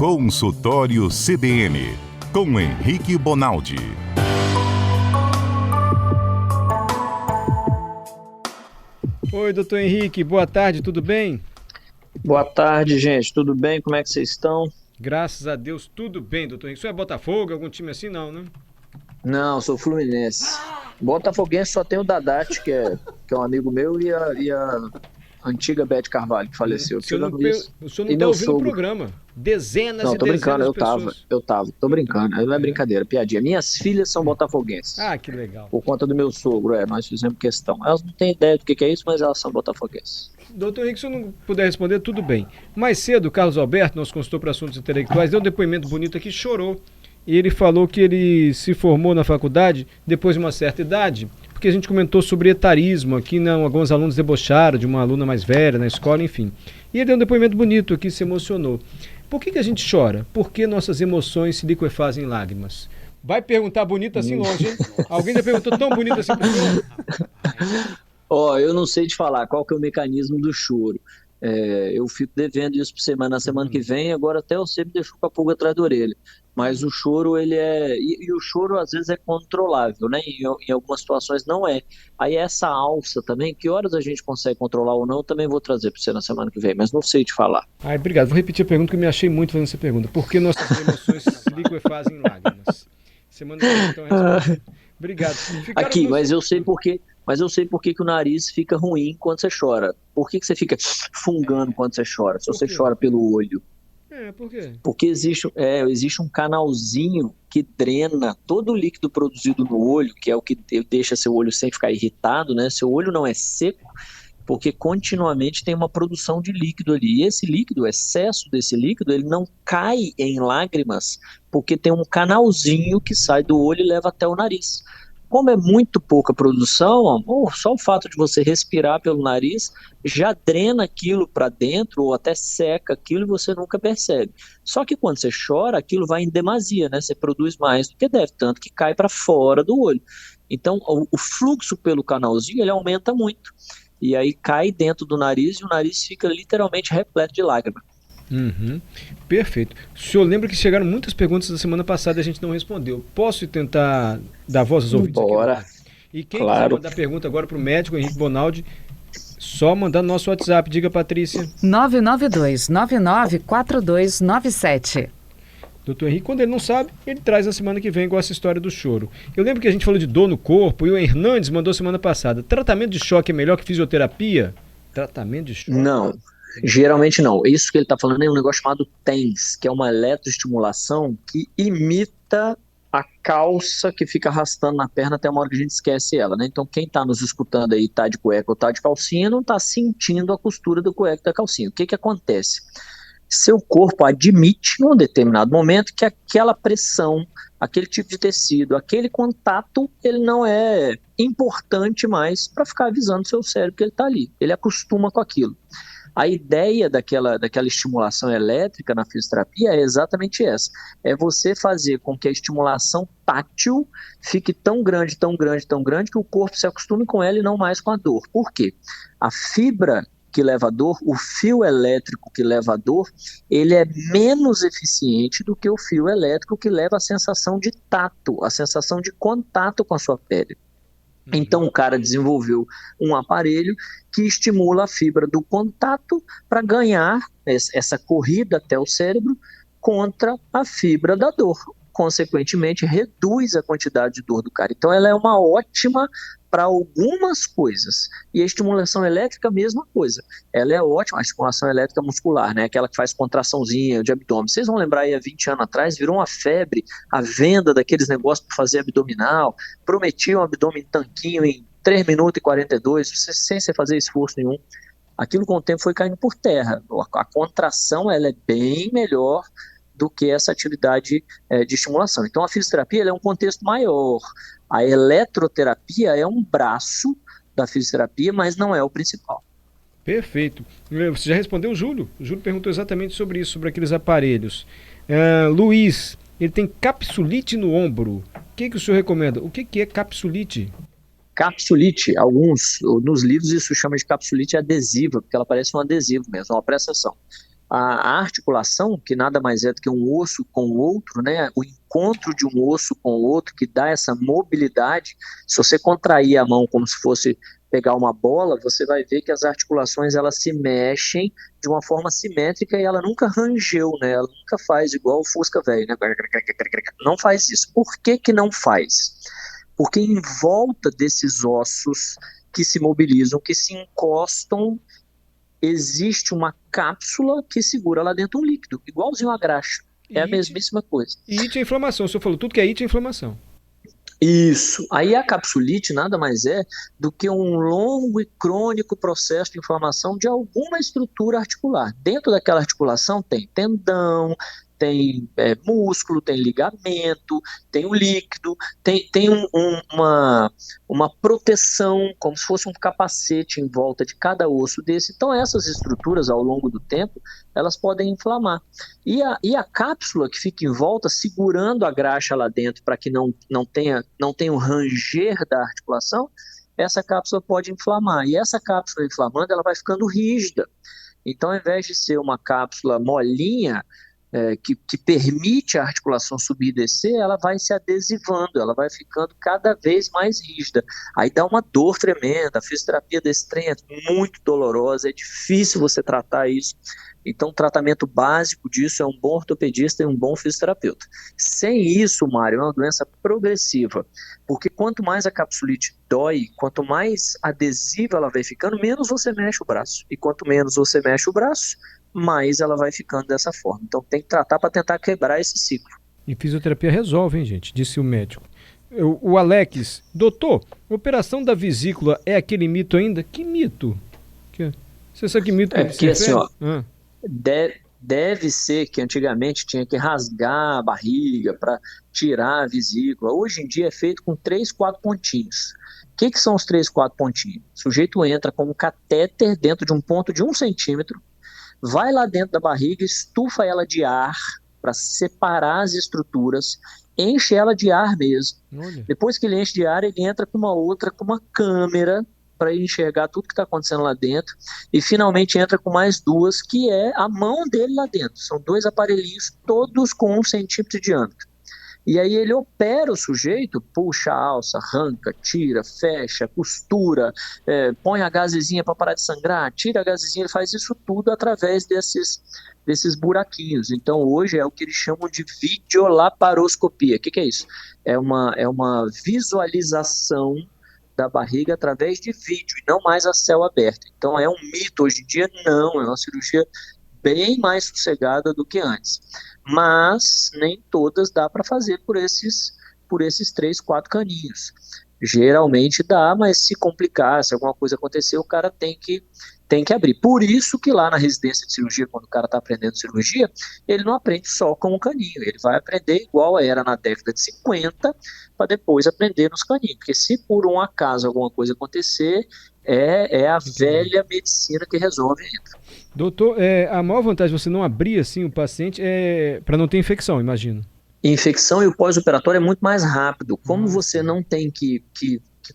Consultório CBN, com Henrique Bonaldi. Oi, doutor Henrique, boa tarde, tudo bem? Boa tarde, gente, tudo bem? Como é que vocês estão? Graças a Deus, tudo bem, doutor Henrique. Isso é Botafogo, algum time assim, não, né? Não, sou fluminense. Botafoguense só tem o Dadate, que é um amigo meu, e a antiga Beth Carvalho, que faleceu. O senhor não está ouvindo o programa. Dezenas não, e tô brincando, dezenas de pessoas. eu tava, tô brincando, não é brincadeira, piadinha. Minhas filhas são botafoguenses. Ah, que legal. Por conta do meu sogro, nós fizemos questão. Elas não têm ideia do que é isso, mas elas são botafoguenses. Doutor Henrique, se eu não puder responder, tudo bem. Mais cedo, o Carlos Alberto, nosso consultor para assuntos intelectuais, deu um depoimento bonito aqui, chorou. E ele falou que ele se formou na faculdade depois de uma certa idade, porque a gente comentou sobre etarismo aqui, alguns alunos debocharam de uma aluna mais velha na escola, enfim. E ele deu um depoimento bonito aqui, se emocionou. Por que a gente chora? Por que nossas emoções se liquefazem em lágrimas? Vai perguntar bonito assim longe, hein? Alguém já perguntou tão bonito assim pro senhor? Eu não sei te falar qual que é o mecanismo do choro. Eu fico devendo isso para você, mas na semana que vem, agora até você me deixou com a pulga atrás da orelha. Mas o choro, ele é... E o choro, às vezes, é controlável, né? Em algumas situações, não é. Aí essa alça também, que horas a gente consegue controlar ou não, eu também vou trazer para você na semana que vem, mas não sei te falar. Obrigado. Vou repetir a pergunta, que eu me achei muito fazendo essa pergunta. Por que nossas emoções se liquefazem em lágrimas? Semana que vem, então, eu respondo. Obrigado. Aqui, mas eu sei por quê. Mas eu sei por que o nariz fica ruim quando você chora. Por que você fica fungando quando você chora? Se você chora pelo olho. Por quê? Porque existe um canalzinho que drena todo o líquido produzido no olho, que é o que deixa seu olho sem ficar irritado, né? Seu olho não é seco, porque continuamente tem uma produção de líquido ali. E esse líquido, o excesso desse líquido, ele não cai em lágrimas, porque tem um canalzinho que sai do olho e leva até o nariz. Como é muito pouca produção, só o fato de você respirar pelo nariz já drena aquilo para dentro ou até seca aquilo e você nunca percebe. Só que quando você chora, aquilo vai em demasia, né? Você produz mais do que deve, tanto que cai para fora do olho. Então, o fluxo pelo canalzinho, ele aumenta muito. E aí cai dentro do nariz e o nariz fica literalmente repleto de lágrimas. Perfeito. O senhor lembra que chegaram muitas perguntas da semana passada e a gente não respondeu. Posso tentar dar voz aos ouvintes Bora. aqui? E quem quiser mandar pergunta agora para o médico Henrique Bonaldi, só mandar no nosso WhatsApp. Diga, Patrícia. 992-994297. Doutor Henrique, quando ele não sabe, ele traz na semana que vem, igual essa história do choro. Eu lembro que a gente falou de dor no corpo e o Hernandes mandou semana passada. Tratamento de choque é melhor que fisioterapia? Tratamento de choque? Não. Geralmente não. Isso que ele está falando é um negócio chamado TENS, que é uma eletroestimulação que imita a calça que fica arrastando na perna até uma hora que a gente esquece ela, né? Então quem está nos escutando aí, está de cueca ou está de calcinha, não está sentindo a costura do cueca e da calcinha. O que acontece? Seu corpo admite, num determinado momento, que aquela pressão, aquele tipo de tecido, aquele contato, ele não é importante mais para ficar avisando o seu cérebro que ele está ali. Ele acostuma com aquilo. A ideia daquela estimulação elétrica na fisioterapia é exatamente essa. É você fazer com que a estimulação tátil fique tão grande, tão grande, tão grande, que o corpo se acostume com ela e não mais com a dor. Por quê? A fibra que leva a dor, o fio elétrico que leva a dor, ele é menos eficiente do que o fio elétrico que leva a sensação de tato, a sensação de contato com a sua pele. Então o cara desenvolveu um aparelho que estimula a fibra do contato para ganhar essa corrida até o cérebro contra a fibra da dor. Consequentemente, reduz a quantidade de dor do cara. Então ela é uma ótima para algumas coisas. E a estimulação elétrica, mesma coisa. Ela é ótima, a estimulação elétrica muscular, né? Aquela que faz contraçãozinha de abdômen. Vocês vão lembrar aí, há 20 anos atrás, virou uma febre a venda daqueles negócios para fazer abdominal. Prometiam um abdômen tanquinho em 3 minutos e 42, sem você fazer esforço nenhum. Aquilo com o tempo foi caindo por terra. A contração, ela é bem melhor do que essa atividade de estimulação. Então a fisioterapia ela é um contexto maior. A eletroterapia é um braço da fisioterapia, mas não é o principal. Perfeito. Você já respondeu o Júlio? O Júlio perguntou exatamente sobre isso, sobre aqueles aparelhos. Luiz, ele tem capsulite no ombro. O que o senhor recomenda? O que é capsulite? Capsulite, nos livros isso chama de capsulite adesiva, porque ela parece um adesivo mesmo, presta atenção. A articulação, que nada mais é do que um osso com o outro, né? O encontro de um osso com o outro que dá essa mobilidade. Se você contrair a mão como se fosse pegar uma bola, você vai ver que as articulações elas se mexem de uma forma simétrica e ela nunca rangeu, né? Ela nunca faz igual o Fusca velho, né? Não faz isso. Por que que não faz? Porque em volta desses ossos que se mobilizam, que se encostam, existe uma cápsula que segura lá dentro um líquido, igualzinho a graxa. É a mesmíssima coisa. E it é inflamação. O senhor falou tudo que é it é inflamação. Isso. Aí a capsulite nada mais é do que um longo e crônico processo de inflamação de alguma estrutura articular. Dentro daquela articulação tem tendão, tem músculo, tem ligamento, tem o líquido, tem uma proteção, como se fosse um capacete em volta de cada osso desse. Então essas estruturas, ao longo do tempo, elas podem inflamar. E a cápsula que fica em volta, segurando a graxa lá dentro para que não tenha um ranger da articulação, essa cápsula pode inflamar. E essa cápsula inflamando, ela vai ficando rígida. Então, ao invés de ser uma cápsula molinha, que permite a articulação subir e descer, ela vai se adesivando, ela vai ficando cada vez mais rígida. Aí dá uma dor tremenda, a fisioterapia desse trem é muito dolorosa, é difícil você tratar isso. Então, o tratamento básico disso é um bom ortopedista e um bom fisioterapeuta. Sem isso, Mário, é uma doença progressiva, porque quanto mais a capsulite dói, quanto mais adesiva ela vai ficando, menos você mexe o braço. E quanto menos você mexe o braço, mais ela vai ficando dessa forma. Então tem que tratar para tentar quebrar esse ciclo. E fisioterapia resolve, hein, gente? Disse o médico. O Alex, doutor, operação da vesícula é aquele mito ainda? Que mito? Você sabe que mito que porque assim, ó, Ah. deve ser que antigamente tinha que rasgar a barriga para tirar a vesícula. Hoje em dia é feito com 3, 4 pontinhos. O que são os 3, 4 pontinhos? O sujeito entra com um catéter dentro de um ponto de 1 centímetro, vai lá dentro da barriga, estufa ela de ar para separar as estruturas, enche ela de ar mesmo. Olha. Depois que ele enche de ar, ele entra com uma câmera para enxergar tudo que está acontecendo lá dentro, e finalmente entra com mais 2, que é a mão dele lá dentro. São 2 aparelhinhos, todos com 1 centímetro de diâmetro. E aí ele opera o sujeito, puxa a alça, arranca, tira, fecha, costura, põe a gazezinha para parar de sangrar, tira a gazezinha, ele faz isso tudo através desses buraquinhos. Então hoje é o que eles chamam de videolaparoscopia. O que é isso? É uma visualização da barriga através de vídeo, e não mais a céu aberto. Então é um mito hoje em dia? Não, é uma cirurgia bem mais sossegada do que antes. Mas nem todas dá para fazer por esses 3, 4 caninhos. Geralmente dá, mas se complicar, se alguma coisa acontecer, o cara tem que abrir. Por isso que lá na residência de cirurgia, quando o cara está aprendendo cirurgia, ele não aprende só com o caninho, ele vai aprender igual era na década de 50, para depois aprender nos caninhos. Porque se por um acaso alguma coisa acontecer, é a velha medicina que resolve ainda. Doutor, a maior vantagem de você não abrir assim o paciente é para não ter infecção, imagino. Infecção e o pós-operatório é muito mais rápido. Como você não tem que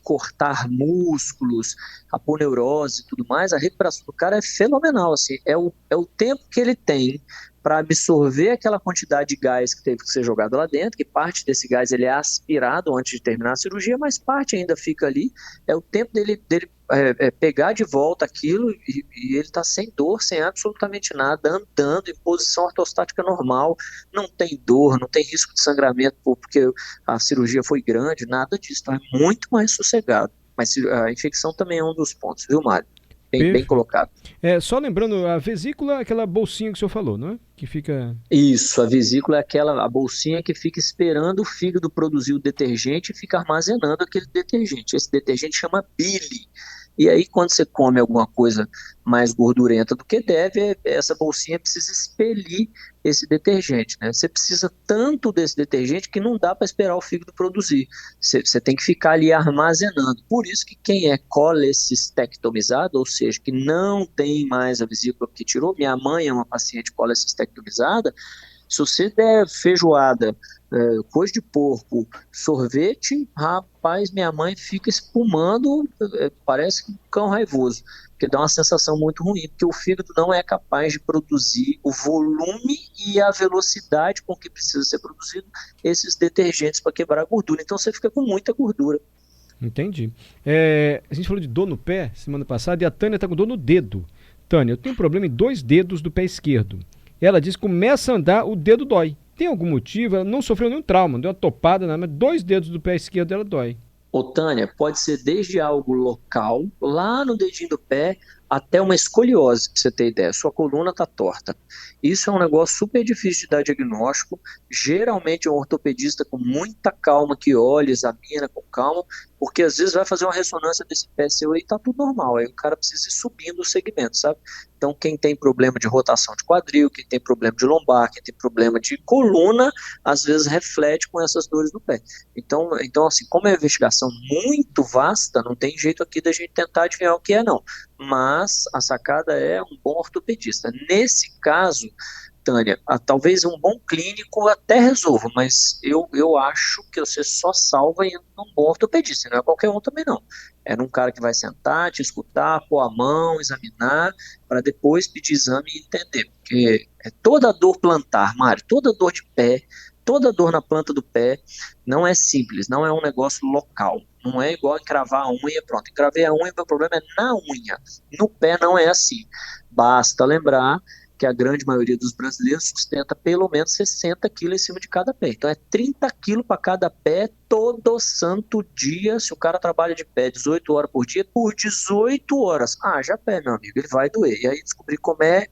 cortar músculos, aponeurose e tudo mais, a recuperação do cara é fenomenal. Assim, é o tempo que ele tem para absorver aquela quantidade de gás que teve que ser jogado lá dentro, que parte desse gás ele é aspirado antes de terminar a cirurgia, mas parte ainda fica ali. É o tempo dele pegar de volta aquilo e ele está sem dor, sem absolutamente nada, andando em posição ortostática normal, não tem dor, não tem risco de sangramento porque a cirurgia foi grande, nada disso. Então é muito mais sossegado. Mas a infecção também é um dos pontos, viu, Mário? Bem colocado. Só lembrando, a vesícula é aquela bolsinha que o senhor falou, não é? Que fica... Isso, a vesícula é a bolsinha que fica esperando o fígado produzir o detergente e fica armazenando aquele detergente. Esse detergente chama bile. E aí, quando você come alguma coisa mais gordurenta do que deve, essa bolsinha precisa expelir esse detergente, né? Você precisa tanto desse detergente que não dá para esperar o fígado produzir. Você tem que ficar ali armazenando. Por isso que quem é colecistectomizado, ou seja, que não tem mais a vesícula porque tirou, minha mãe é uma paciente colecistectomizada, Se você der feijoada, coisa de porco, sorvete, rapaz, minha mãe fica espumando, parece um cão raivoso, porque dá uma sensação muito ruim, porque o fígado não é capaz de produzir o volume e a velocidade com que precisa ser produzido esses detergentes para quebrar a gordura. Então você fica com muita gordura. Entendi. A gente falou de dor no pé semana passada e a Tânia está com dor no dedo. Tânia, eu tenho um problema em 2 dedos do pé esquerdo. Ela diz que começa a andar, o dedo dói. Tem algum motivo? Ela não sofreu nenhum trauma, não deu uma topada, nada, mas 2 dedos do pé esquerdo dela dói. Ô, Tânia, pode ser desde algo local, lá no dedinho do pé, até uma escoliose, pra você ter ideia. Sua coluna tá torta. Isso é um negócio super difícil de dar diagnóstico. Geralmente é um ortopedista com muita calma que olha, examina com calma, porque às vezes vai fazer uma ressonância desse pé seu e tá tudo normal. Aí o cara precisa ir subindo o segmento, sabe? Então quem tem problema de rotação de quadril, quem tem problema de lombar, quem tem problema de coluna, às vezes reflete com essas dores no pé. Então assim, como é uma investigação muito vasta, não tem jeito aqui da gente tentar adivinhar o que é, não. Mas a sacada é um bom ortopedista. Nesse caso, Tânia, talvez um bom clínico até resolva, mas eu acho que você só salva indo num bom ortopedista, não é qualquer um também não. É num cara que vai sentar, te escutar, pôr a mão, examinar, para depois pedir exame e entender. Porque toda dor plantar, Mário, toda dor de pé, toda dor na planta do pé, não é simples, não é um negócio local. Não é igual encravar a unha, pronto. Encravei a unha, meu problema é na unha. No pé não é assim. Basta lembrar que a grande maioria dos brasileiros sustenta pelo menos 60 quilos em cima de cada pé. Então é 30 quilos para cada pé todo santo dia. Se o cara trabalha de pé 18 horas por dia, por 18 horas. Já pé, meu amigo, ele vai doer. E aí descobrir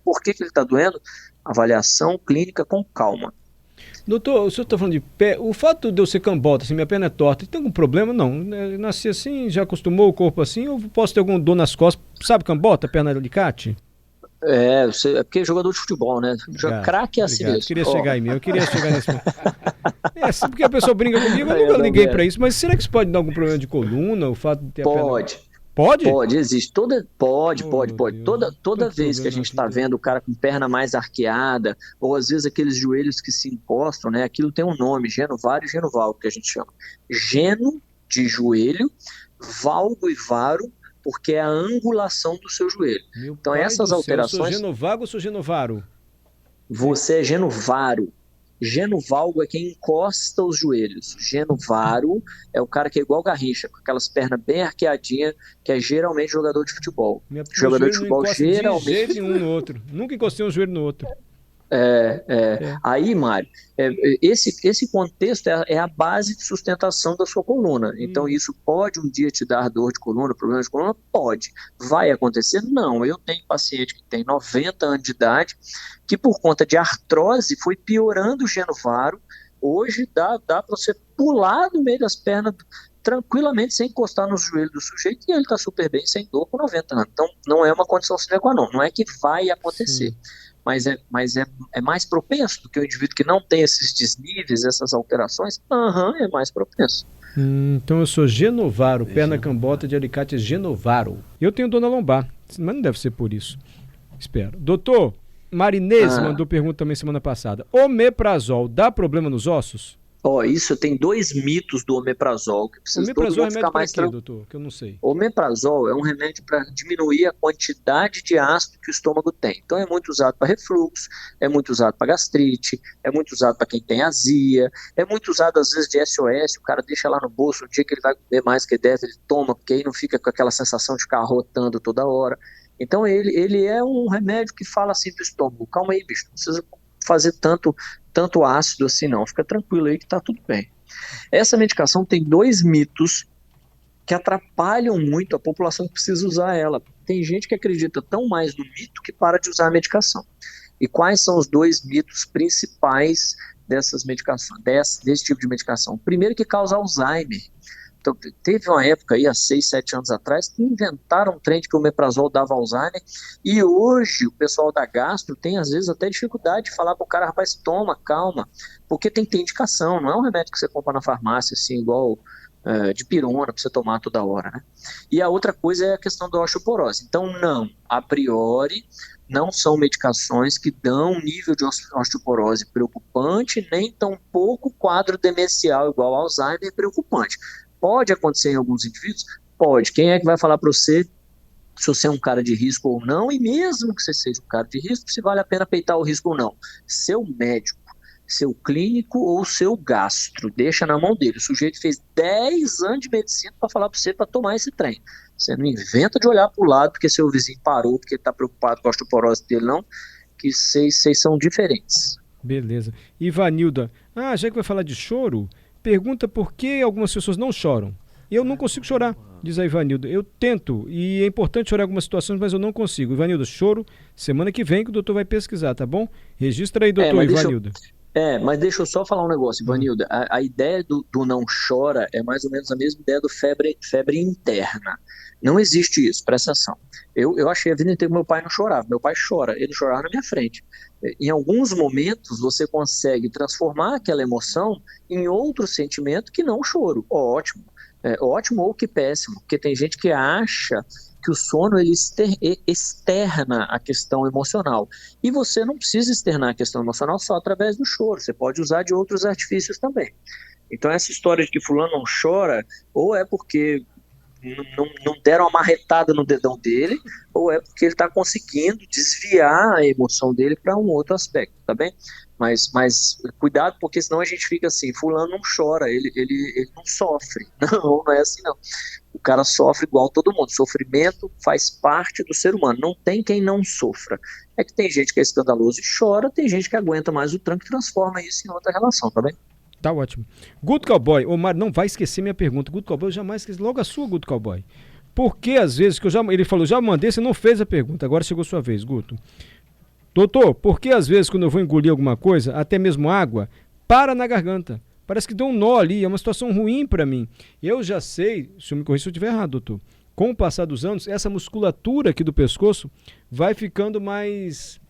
por que ele está doendo, avaliação clínica com calma. Doutor, o senhor está falando de pé, o fato de eu ser cambota, assim, minha perna é torta, tem algum problema? Não, nasci assim, já acostumou o corpo assim, ou posso ter alguma dor nas costas? Sabe cambota, perna de alicate? É porque é jogador de futebol, né? Craque é assim obrigado. mesmo. Eu queria chegar em mim, eu queria chegar nesse ponto. Porque a pessoa brinca comigo, eu nunca liguei para isso, mas será que isso pode dar algum problema de coluna, o fato de ter a perna... Pode? Pode, existe. Pode. Toda Tanto vez que a gente está problema vendo o cara com perna mais arqueada, ou às vezes aqueles joelhos que se encostam, né? Aquilo tem um nome, genovário e genovalgo, que a gente chama. Geno de joelho, valgo e varo, porque é a angulação do seu joelho. Meu então pai essas do céu, alterações... Eu sou genovago ou sou genovaro? Você é genovaro. Genovalgo é quem encosta os joelhos. Genovaro é o cara que é igual Garrincha, com aquelas pernas bem arqueadinhas, que é geralmente jogador de futebol. Jogador de futebol geralmente... de jeito nenhum no outro. Nunca encostei um joelho no outro. Aí, Mário, esse contexto é a base de sustentação da sua coluna. Então, isso pode um dia te dar dor de coluna, problema de coluna? Pode. Vai acontecer? Não. Eu tenho paciente que tem 90 anos de idade, que por conta de artrose foi piorando o genovaro. Hoje dá para você pular no meio das pernas tranquilamente, sem encostar no joelho do sujeito, e ele está super bem, sem dor, com 90 anos. Então, não é uma condição sine qua non. Não é que vai acontecer. Sim. Mas é mais propenso do que o indivíduo que não tem esses desníveis, essas alterações. É mais propenso. Então eu sou genovaro, perna cambota de alicate genovaro. Eu tenho dor na lombar, mas não deve ser por isso. Espero. Doutor, Marinês mandou pergunta também semana passada. Omeprazol dá problema nos ossos? Isso tem 2 mitos do omeprazol que precisa omeprazol é remédio para quê, doutor? Que eu não sei. Omeprazol é um remédio para diminuir a quantidade de ácido que o estômago tem. Então é muito usado para refluxo, é muito usado para gastrite, é muito usado para quem tem azia, é muito usado às vezes de SOS, o cara deixa lá no bolso, o dia que ele vai comer mais que deve, ele toma, porque aí não fica com aquela sensação de ficar rotando toda hora. Então ele é um remédio que fala assim pro estômago, calma aí, bicho, não precisa fazer tanto ácido assim não, fica tranquilo aí que tá tudo bem. Essa medicação tem 2 mitos que atrapalham muito a população que precisa usar ela. Tem gente que acredita tão mais no mito que para de usar a medicação. E quais são os 2 mitos principais dessas medicações, desse tipo de medicação? Primeiro, que causa Alzheimer. Então, teve uma época aí, há 6, 7 anos atrás, que inventaram um trem de que o omeprazol dava Alzheimer, e hoje o pessoal da gastro tem às vezes até dificuldade de falar para o cara, rapaz, toma, calma, porque tem que ter indicação, não é um remédio que você compra na farmácia, assim, igual dipirona para você tomar toda hora, né? E a outra coisa é a questão da osteoporose. Então, não, a priori, não são medicações que dão um nível de osteoporose preocupante, nem tampouco quadro demencial igual ao Alzheimer preocupante. Pode acontecer em alguns indivíduos? Pode. Quem é que vai falar para você se você é um cara de risco ou não? E mesmo que você seja um cara de risco, se vale a pena peitar o risco ou não? Seu médico, seu clínico ou seu gastro, deixa na mão dele. O sujeito fez 10 anos de medicina para falar para você para tomar esse trem. Você não inventa de olhar para o lado porque seu vizinho parou, porque ele está preocupado com a osteoporose dele, não, que vocês são diferentes. Beleza. Ivanilda, já que vai falar de choro, pergunta por que algumas pessoas não choram. Eu não consigo chorar, diz a Ivanilda. Eu tento, e é importante chorar em algumas situações, mas eu não consigo. Ivanilda, choro semana que vem que o doutor vai pesquisar, tá bom? Registra aí, doutor Ivanilda. Mas deixa eu só falar um negócio, Ivanilda. A ideia do não chora é mais ou menos a mesma ideia do febre interna. Não existe isso, presta atenção. Eu achei a vida inteira que meu pai não chorava. Meu pai chora, ele chorava na minha frente. Em alguns momentos você consegue transformar aquela emoção em outro sentimento que não o choro. Ótimo. Ótimo ou que péssimo, porque tem gente que acha que o sono ele externa a questão emocional. E você não precisa externar a questão emocional só através do choro, você pode usar de outros artifícios também. Então essa história de que fulano não chora, ou é porque não deram uma marretada no dedão dele, ou é porque ele está conseguindo desviar a emoção dele para um outro aspecto, tá bem? Mas cuidado, porque senão a gente fica assim, fulano não chora, ele não sofre. Não é assim não. O cara sofre igual todo mundo. Sofrimento faz parte do ser humano. Não tem quem não sofra. É que tem gente que é escandaloso e chora, tem gente que aguenta mais o tranco e transforma isso em outra relação, tá bem? Tá ótimo. Guto Cowboy, ô Mário, não vai esquecer minha pergunta. Guto Cowboy, eu jamais esqueci. Logo a sua, Guto Cowboy. Por que às vezes, ele falou, já mandei, você não fez a pergunta, agora chegou sua vez, Guto. Doutor, por que às vezes quando eu vou engolir alguma coisa, até mesmo água, para na garganta? Parece que deu um nó ali, é uma situação ruim para mim. Eu já sei, se eu me corrija se eu estiver errado, doutor, com o passar dos anos, essa musculatura aqui do pescoço vai ficando mais,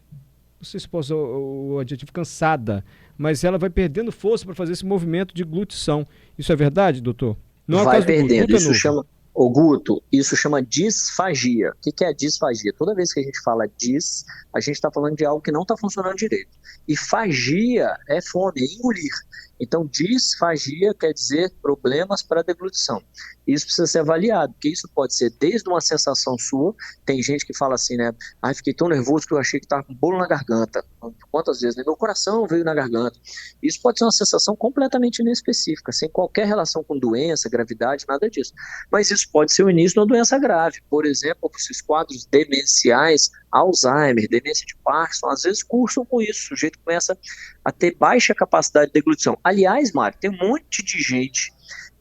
não sei se posso usar o adjetivo cansada, mas ela vai perdendo força para fazer esse movimento de glutição. Isso é verdade, doutor? Não vai é o caso perdendo, do isso chama... Ô Guto, isso chama disfagia. O que é a disfagia? Toda vez que a gente fala a gente está falando de algo que não está funcionando direito. E fagia é fome, é engolir. Então, disfagia quer dizer problemas para a deglutição. Isso precisa ser avaliado, porque isso pode ser desde uma sensação sua, tem gente que fala assim, né? Fiquei tão nervoso que eu achei que estava com bolo na garganta. Quantas vezes? Né? Meu coração veio na garganta. Isso pode ser uma sensação completamente inespecífica, sem qualquer relação com doença, gravidade, nada disso. Mas isso pode ser o início de uma doença grave. Por exemplo, esses quadros demenciais, Alzheimer, demência de Parkinson, às vezes cursam com isso. O sujeito começa a ter baixa capacidade de deglutição. Aliás, Mário, tem um monte de gente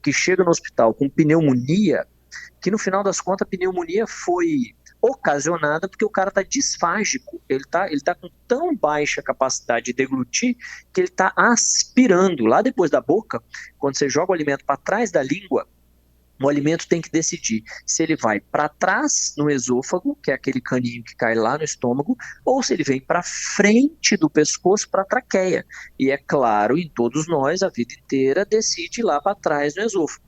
que chega no hospital com pneumonia, que no final das contas a pneumonia foi ocasionada porque o cara está disfágico, ele tá com tão baixa capacidade de deglutir que ele está aspirando. Lá depois da boca, quando você joga o alimento para trás da língua, o alimento tem que decidir se ele vai para trás no esôfago, que é aquele caninho que cai lá no estômago, ou se ele vem para frente do pescoço para a traqueia. E é claro, em todos nós, a vida inteira decide ir lá para trás no esôfago.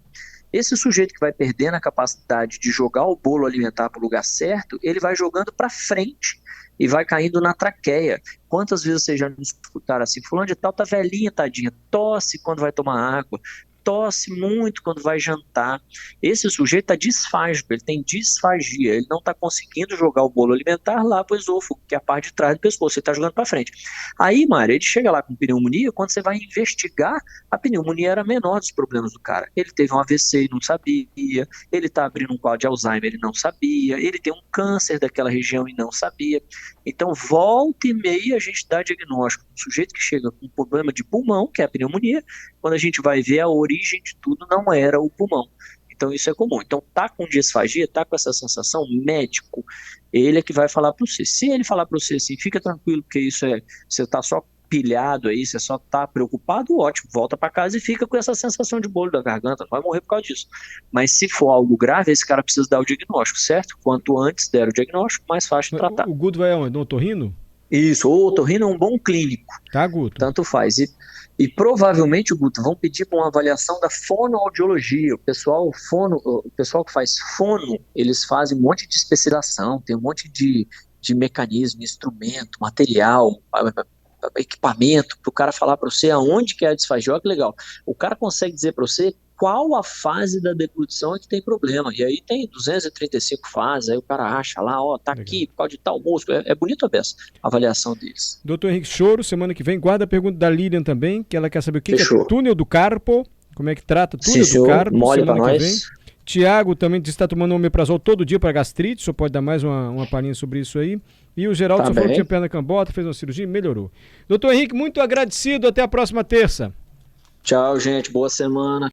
Esse sujeito que vai perdendo a capacidade de jogar o bolo alimentar para o lugar certo, ele vai jogando para frente e vai caindo na traqueia. Quantas vezes vocês já me escutaram assim, fulano de tal tá velhinha, tadinha, tosse quando vai tomar água, tosse muito quando vai jantar. Esse sujeito está disfágico, ele tem disfagia, ele não está conseguindo jogar o bolo alimentar lá para o esôfago, que é a parte de trás do pescoço, ele está jogando para frente. Aí, Mário, ele chega lá com pneumonia, quando você vai investigar, a pneumonia era menor dos problemas do cara. Ele teve um AVC e não sabia, ele está abrindo um quadro de Alzheimer e não sabia, ele tem um câncer daquela região e não sabia. Então, volta e meia a gente dá diagnóstico. O sujeito que chega com um problema de pulmão, que é a pneumonia, quando a gente vai ver a origem de tudo, não era o pulmão. Então isso é comum. Então tá com disfagia, tá com essa sensação, médico, ele é que vai falar para você. Se ele falar para você assim, fica tranquilo, porque isso você tá só pilhado aí, você só tá preocupado, ótimo, volta para casa e fica com essa sensação de bolo da garganta, não vai morrer por causa disso. Mas se for algo grave, esse cara precisa dar o diagnóstico, certo? Quanto antes der o diagnóstico, mais fácil de tratar. O Guto vai aonde? No otorrino? Isso, ou otorrino é um bom clínico, Tá, Guto? tanto faz. E provavelmente, Guto, vão pedir para uma avaliação da fonoaudiologia. O pessoal que faz fono, eles fazem um monte de especialização, tem um monte de mecanismo, instrumento, material, equipamento, para o cara falar para você aonde que é a disfagia. Olha que legal. O cara consegue dizer para você qual a fase da deglutição é que tem problema. E aí tem 235 fases, aí o cara acha lá, ó, tá Legal. aqui, por causa de tal músculo. É bonito a avaliação deles. Doutor Henrique Choro, semana que vem, guarda a pergunta da Lilian também, que ela quer saber o que é Fechou. túnel do carpo, como é que trata túnel Sim, do senhor, carpo, mole para semana que vem. nós. Tiago também diz que está tomando omeprazol todo dia para gastrite, só pode dar mais uma palhinha sobre isso aí. E o Geraldo Tá só falou que bem. tinha perna cambota, fez uma cirurgia e melhorou. Doutor Henrique, muito agradecido, até a próxima terça. Tchau, gente. Boa semana.